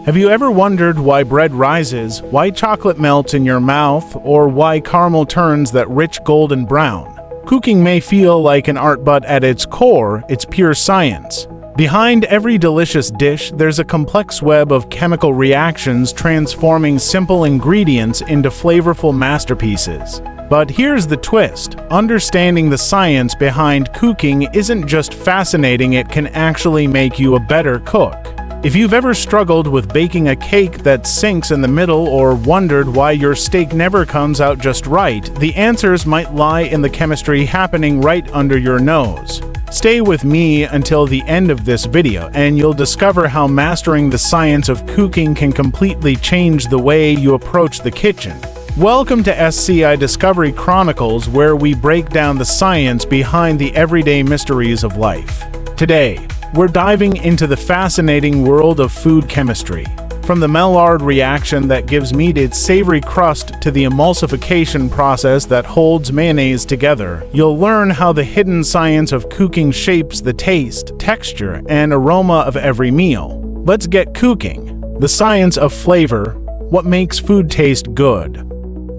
Have you ever wondered why bread rises, why chocolate melts in your mouth, or why caramel turns that rich golden brown? Cooking may feel like an art, but at its core, it's pure science. Behind every delicious dish, there's a complex web of chemical reactions transforming simple ingredients into flavorful masterpieces. But here's the twist. Understanding the science behind cooking isn't just fascinating, it can actually make you a better cook. If you've ever struggled with baking a cake that sinks in the middle or wondered why your steak never comes out just right, the answers might lie in the chemistry happening right under your nose. Stay with me until the end of this video and you'll discover how mastering the science of cooking can completely change the way you approach the kitchen. Welcome to SCI Discovery Chronicles, where we break down the science behind the everyday mysteries of life. Today, we're diving into the fascinating world of food chemistry. From the Maillard reaction that gives meat its savory crust to the emulsification process that holds mayonnaise together, you'll learn how the hidden science of cooking shapes the taste, texture, and aroma of every meal. Let's get cooking. The science of flavor, what makes food taste good.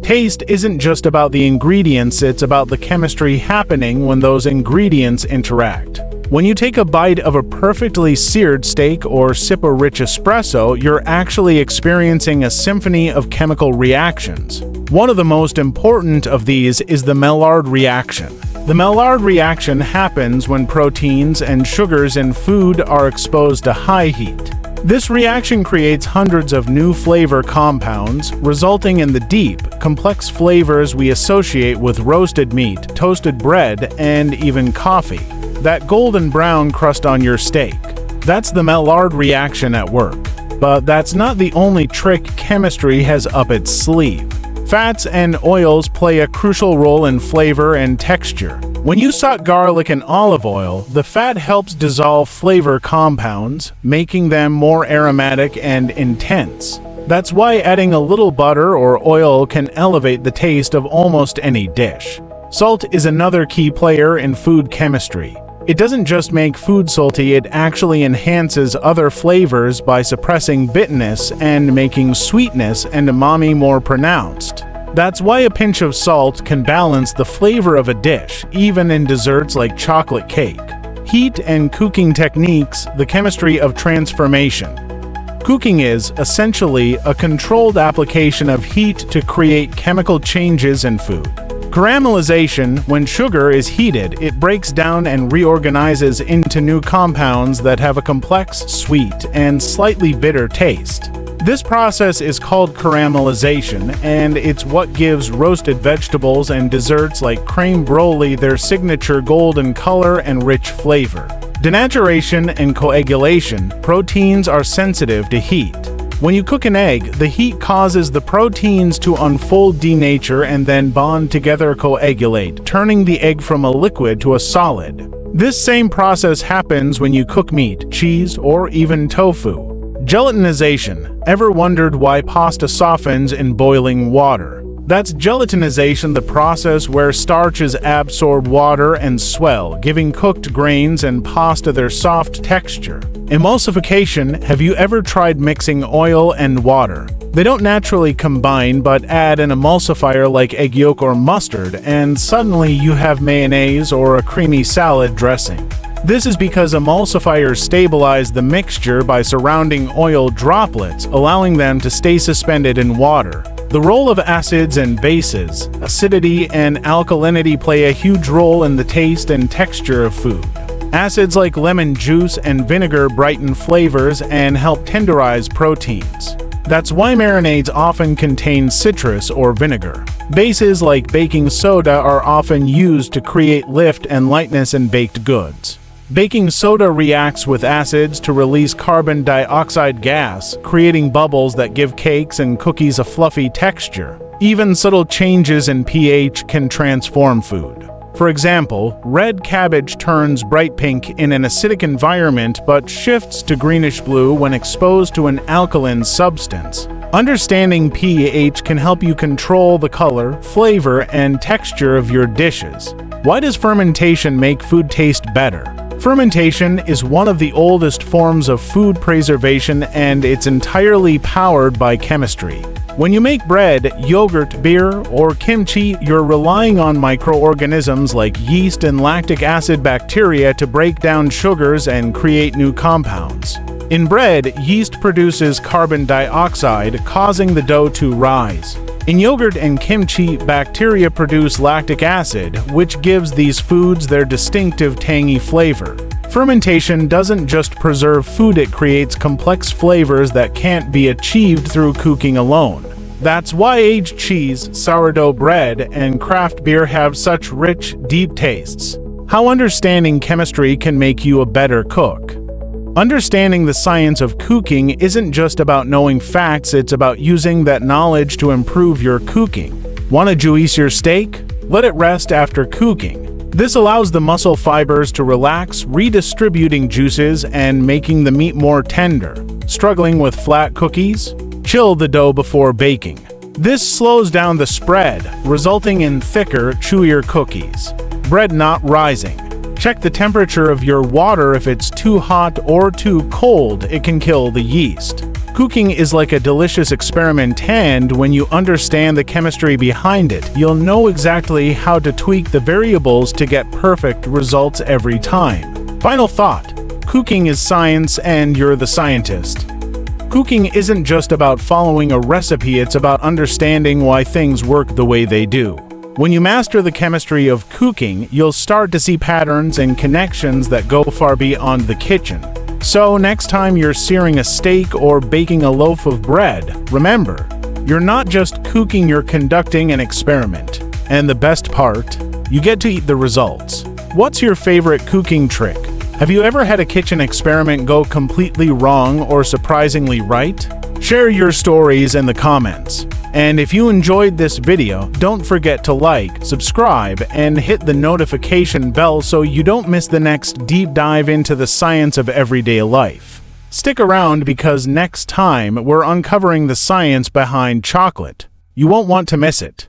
Taste isn't just about the ingredients, it's about the chemistry happening when those ingredients interact. When you take a bite of a perfectly seared steak or sip a rich espresso, you're actually experiencing a symphony of chemical reactions. One of the most important of these is the Maillard reaction. The Maillard reaction happens when proteins and sugars in food are exposed to high heat. This reaction creates hundreds of new flavor compounds, resulting in the deep, complex flavors we associate with roasted meat, toasted bread, and even coffee. That golden brown crust on your steak. That's the Maillard reaction at work. But that's not the only trick chemistry has up its sleeve. Fats and oils play a crucial role in flavor and texture. When you saute garlic and olive oil, the fat helps dissolve flavor compounds, making them more aromatic and intense. That's why adding a little butter or oil can elevate the taste of almost any dish. Salt is another key player in food chemistry. It doesn't just make food salty, it actually enhances other flavors by suppressing bitterness and making sweetness and umami more pronounced. That's why a pinch of salt can balance the flavor of a dish, even in desserts like chocolate cake. Heat and cooking techniques, the chemistry of transformation. Cooking is, essentially, a controlled application of heat to create chemical changes in food. Caramelization, when sugar is heated, it breaks down and reorganizes into new compounds that have a complex, sweet, and slightly bitter taste. This process is called caramelization, and it's what gives roasted vegetables and desserts like creme brulee their signature golden color and rich flavor. Denaturation and coagulation, proteins are sensitive to heat. When you cook an egg, the heat causes the proteins to unfold, denature, and then bond together, coagulate, turning the egg from a liquid to a solid. This same process happens when you cook meat, cheese, or even tofu. Gelatinization. Ever wondered why pasta softens in boiling water? That's gelatinization, the process where starches absorb water and swell, giving cooked grains and pasta their soft texture. Emulsification. Have you ever tried mixing oil and water? They don't naturally combine, but add an emulsifier like egg yolk or mustard, and suddenly you have mayonnaise or a creamy salad dressing. This is because emulsifiers stabilize the mixture by surrounding oil droplets, allowing them to stay suspended in water. The role of acids and bases, acidity and alkalinity, play a huge role in the taste and texture of food. Acids like lemon juice and vinegar brighten flavors and help tenderize proteins. That's why marinades often contain citrus or vinegar. Bases like baking soda are often used to create lift and lightness in baked goods. Baking soda reacts with acids to release carbon dioxide gas, creating bubbles that give cakes and cookies a fluffy texture. Even subtle changes in pH can transform food. For example, red cabbage turns bright pink in an acidic environment but shifts to greenish blue when exposed to an alkaline substance. Understanding pH can help you control the color, flavor, and texture of your dishes. Why does fermentation make food taste better? Fermentation is one of the oldest forms of food preservation, and it's entirely powered by chemistry. When you make bread, yogurt, beer, or kimchi, you're relying on microorganisms like yeast and lactic acid bacteria to break down sugars and create new compounds. In bread, yeast produces carbon dioxide, causing the dough to rise. In yogurt and kimchi, bacteria produce lactic acid, which gives these foods their distinctive tangy flavor. Fermentation doesn't just preserve food, it creates complex flavors that can't be achieved through cooking alone. That's why aged cheese, sourdough bread, and craft beer have such rich, deep tastes. How understanding chemistry can make you a better cook. Understanding the science of cooking isn't just about knowing facts, it's about using that knowledge to improve your cooking. Want to juice your steak? Let it rest after cooking. This allows the muscle fibers to relax, redistributing juices and making the meat more tender. Struggling with flat cookies? Chill the dough before baking. This slows down the spread, resulting in thicker, chewier cookies. Bread not rising. Check the temperature of your water. If it's too hot or too cold, it can kill the yeast. Cooking is like a delicious experiment, and when you understand the chemistry behind it, you'll know exactly how to tweak the variables to get perfect results every time. Final thought: cooking is science, and you're the scientist. Cooking isn't just about following a recipe, it's about understanding why things work the way they do. When you master the chemistry of cooking, you'll start to see patterns and connections that go far beyond the kitchen. So next time you're searing a steak or baking a loaf of bread, remember, you're not just cooking, you're conducting an experiment. And the best part, you get to eat the results. What's your favorite cooking trick? Have you ever had a kitchen experiment go completely wrong or surprisingly right? Share your stories in the comments. And if you enjoyed this video, don't forget to like, subscribe, and hit the notification bell so you don't miss the next deep dive into the science of everyday life. Stick around because next time we're uncovering the science behind chocolate. You won't want to miss it.